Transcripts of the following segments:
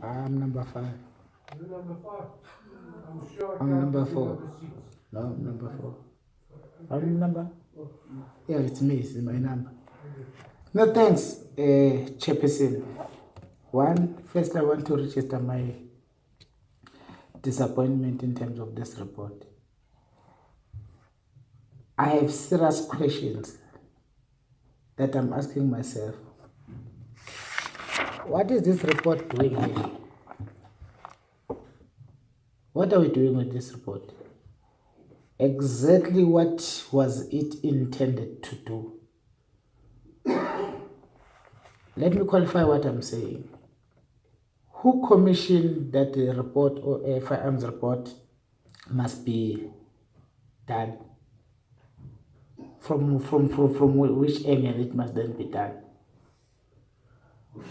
I'm number 5. You're number 5. I'm sure I I'm can't number be 4. number 6. No, I'm number 4. I'm number? Yeah, it's me. It's my number. No, thanks, Chairperson. First, I want to register my disappointment in terms of this report. I have serious questions that I'm asking myself. What is this report doing here? What are we doing with this report? Exactly what was it intended to do? Let me qualify what I'm saying. Who commissioned that the report or a firearms report must be done? From which angle it must then be done?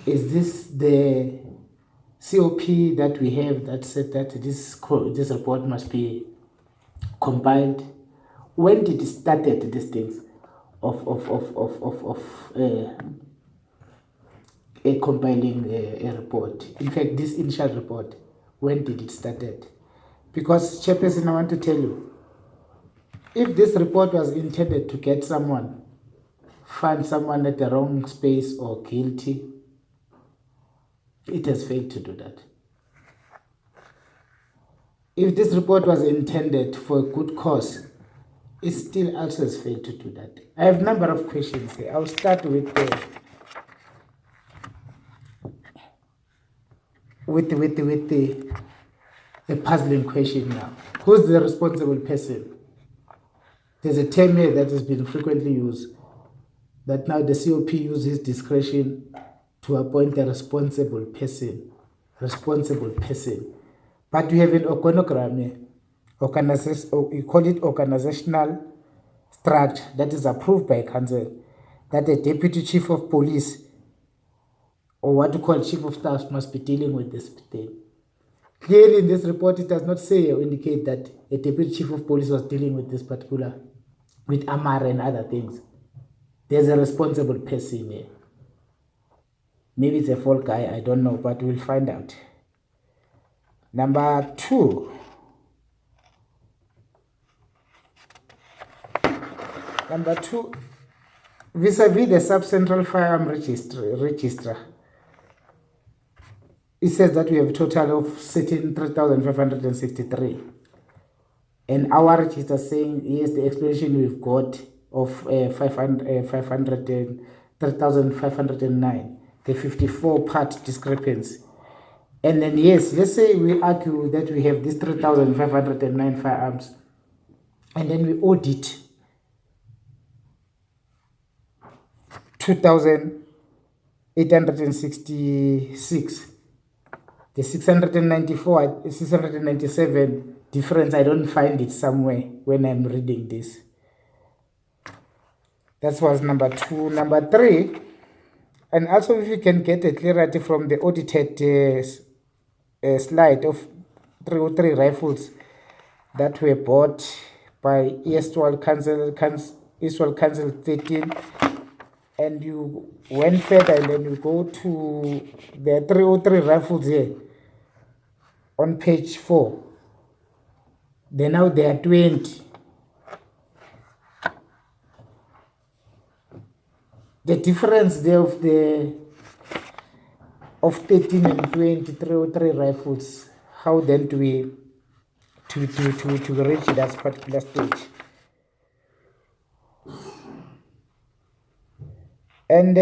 Is this the COP that we have that said that this report must be compiled? When did it started these things of compiling a report? In fact, this initial report, when did it started? Because, Chairperson, I want to tell you, if this report was intended to get someone, find someone at the wrong space or guilty, it has failed to do that. If this report was intended for a good cause, it still also has failed to do that. I have a number of questions here. I'll start with the puzzling question now. Who's the responsible person? There's a term here that has been frequently used, that now the COP uses discretion to appoint a responsible person. But we have an organogram here, you call it organizational structure, that is approved by council, that a deputy chief of police, or what you call chief of staff, must be dealing with this thing. Clearly in this report, it does not say or indicate that a deputy chief of police was dealing with this particular, with armoury and other things. There's a responsible person here. Maybe it's a fall guy, I don't know, but we'll find out. Number 2. Vis-a-vis the sub-central firearm register, it says that we have a total of 3,563. And our register saying, yes, the explanation we've got of 3,509, the 54-part discrepancy. And then, yes, let's say we argue that we have these 3,509 firearms, and then we audit 2,866. The 697 difference, I don't find it somewhere when I'm reading this. That was number 2. Number 3, and also if you can get a clarity from the audited slide of 303 rifles that were bought by Eastwell Council 13, and you went further and then you go to the 303 rifles here on page 4. Then now there are 20. The difference there of 13 and 20, 303 rifles, how then do we to reach that particular stage? And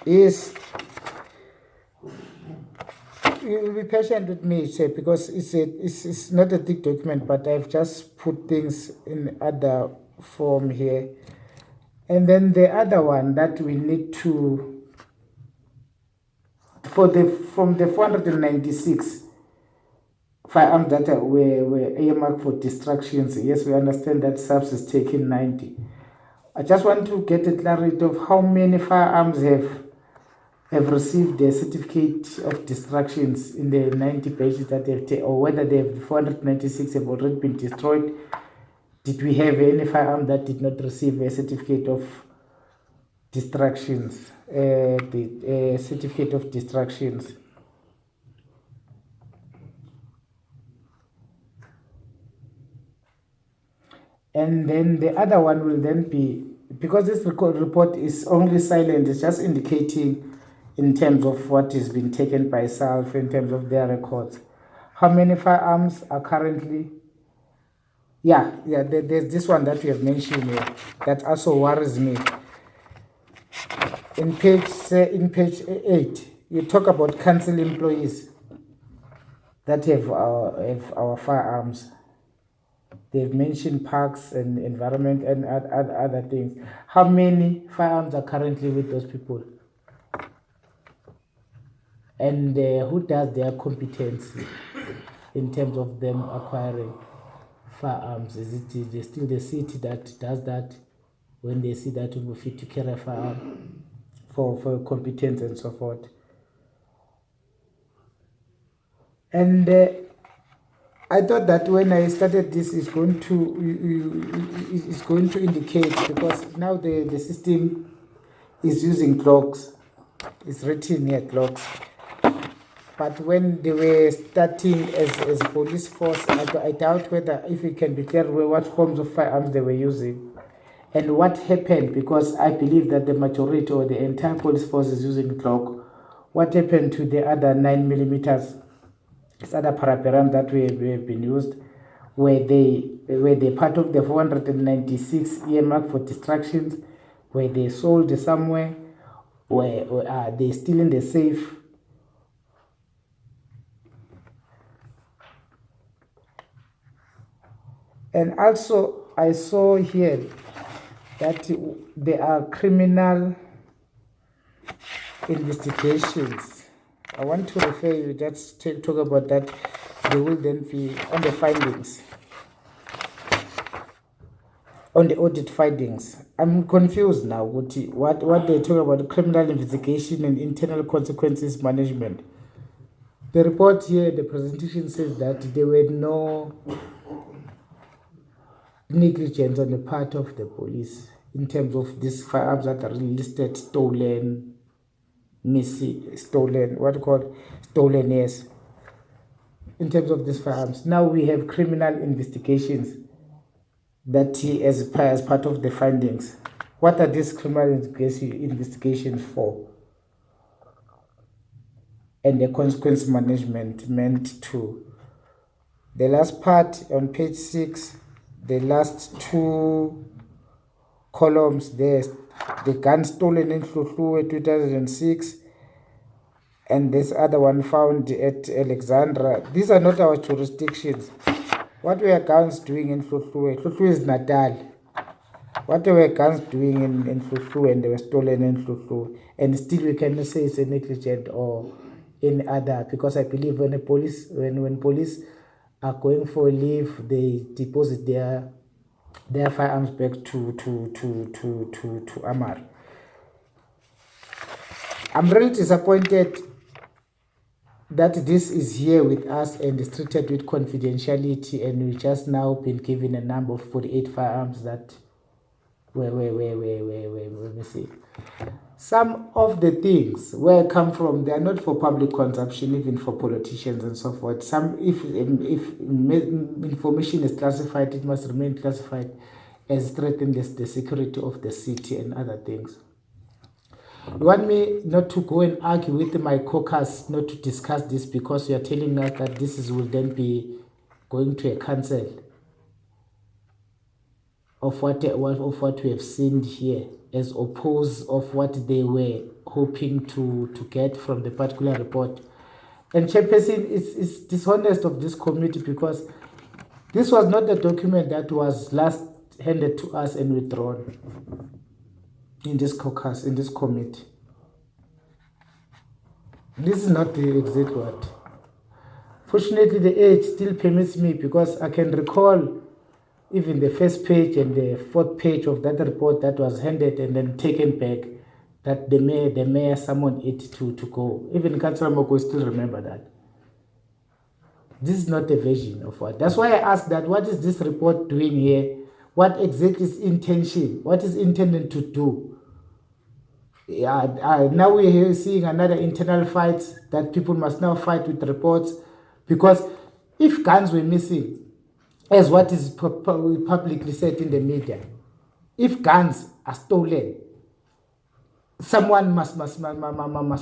is you'll be patient with me, say, because it's not a thick document, but I've just put things in other form here. And then the other one that we need to, from the 496 firearms that were earmarked for distractions, yes, we understand that SAPS is taking 90. I just want to get a clarity of how many firearms have received the certificate of distractions in the 90 pages that they've taken, or whether the 496 have already been destroyed. Did we have any firearm that did not receive a certificate of distractions? The certificate of distractions. And then the other one will then be, because this report is only silent, it's just indicating in terms of what is being taken by SALF, in terms of their records. How many firearms are currently? There's this one that we have mentioned here that also worries me. In page 8, you talk about council employees that have our firearms. They've mentioned parks and environment and other things. How many firearms are currently with those people? And who does their competency in terms of them acquiring firearms? Is it still the city that does that when they see that will be fit to carry a firearm for competence and so forth? And I thought that when I started this, is going to indicate, because now the system is using clocks. It's written here clocks. But when they were starting as a police force, I doubt whether if it can be clear what forms of firearms they were using and what happened, because I believe that the majority or the entire police force is using clock. What happened to the other 9mm? It's other paraparams that we have been used, were they part of the 496 earmarked for distractions? Were they sold somewhere? Or are they still in the safe? And also, I saw here that there are criminal investigations. I want to refer you, let's talk about that. They will then be on the findings, on the audit findings. I'm confused now. What they talk about, criminal investigation and internal consequences management. The report here, the presentation says that there were no negligence on the part of the police in terms of these firearms that are listed stolen, missing, stolen, stolen, yes. In terms of these firearms, now we have criminal investigations that as part of the findings. What are these criminal investigations for? And the consequence management meant to. The last part on page 6, the last 2 columns there, the gun stolen in Hluhluwe 2006, and this other one found at Alexandra. These are not our jurisdictions. What were guns doing in Hluhluwe? Hluhluwe is Natal. What were guns doing in Hluhluwe, and they were stolen in Hluhluwe? And still we cannot say it's a negligent or any other, because I believe when police are going for a leave, they deposit their firearms back to armoury. I'm really disappointed that this is here with us and is treated with confidentiality, and we just now been given a number of 48 firearms that let me see. Some of the things where I come from, they are not for public consumption, even for politicians and so forth. Some, if information is classified, it must remain classified, as threatening the security of the city and other things. You want me not to go and argue with my caucus, not to discuss this, because you are telling us that this will then be going to a council of what we have seen here, as opposed of what they were hoping to get from the particular report. And Chairperson is dishonest of this committee, because this was not the document that was last handed to us and withdrawn in this caucus, in this committee. This is not the exact word. Fortunately, the age still permits me, because I can recall even the first page and the 4th page of that report that was handed and then taken back, that the mayor summoned it to go. Even Councillor Moko still remember that. This is not a version of what. That's why I asked that, what is this report doing here? What exactly is intention? What is intended to do? Now we're here seeing another internal fight that people must now fight with reports, because if guns were missing, as what is publicly said in the media. If guns are stolen, someone must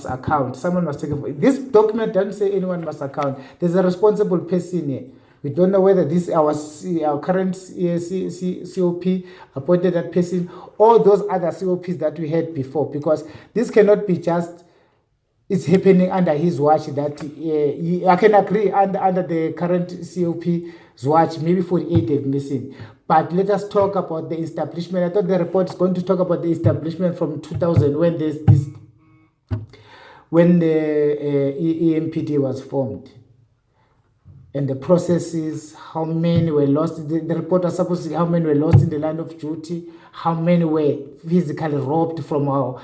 account. Someone must take it. This document doesn't say anyone must account. There's a responsible person here. We don't know whether this our current COP appointed that person or those other COPs that we had before, because this cannot be just it's happening under his watch. That I can agree under the current COP's watch, maybe 48 is missing. But let us talk about the establishment. I thought the report is going to talk about the establishment from 2000 when when the EMPD was formed. And the processes, how many were lost. The report was supposed to say how many were lost in the line of duty, how many were physically robbed from our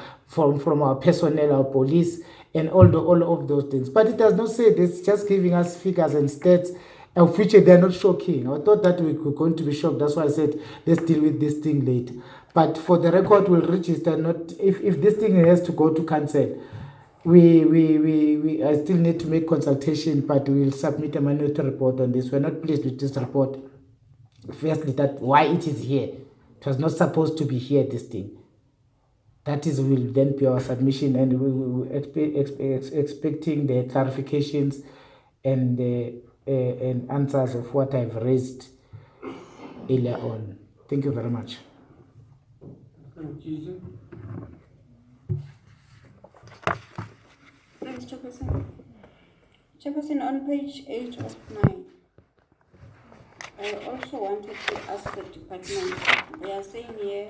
personnel, our police, and all of those things. But it does not say this, just giving us figures and stats, of which they are not shocking. I thought that we were going to be shocked. That's why I said, let's deal with this thing later. But for the record, we'll register, not if this thing has to go to council, I still need to make consultation, but we will submit a minority report on this. We're not pleased with this report. Firstly, that why it is here. It was not supposed to be here, this thing. That is, will then be our submission, and we will expecting the clarifications and answers of what I've raised earlier on. Thank you very much. Thank you. Thanks, Chairperson. Chairperson, on page 8 of 9, I also wanted to ask the department, they are saying here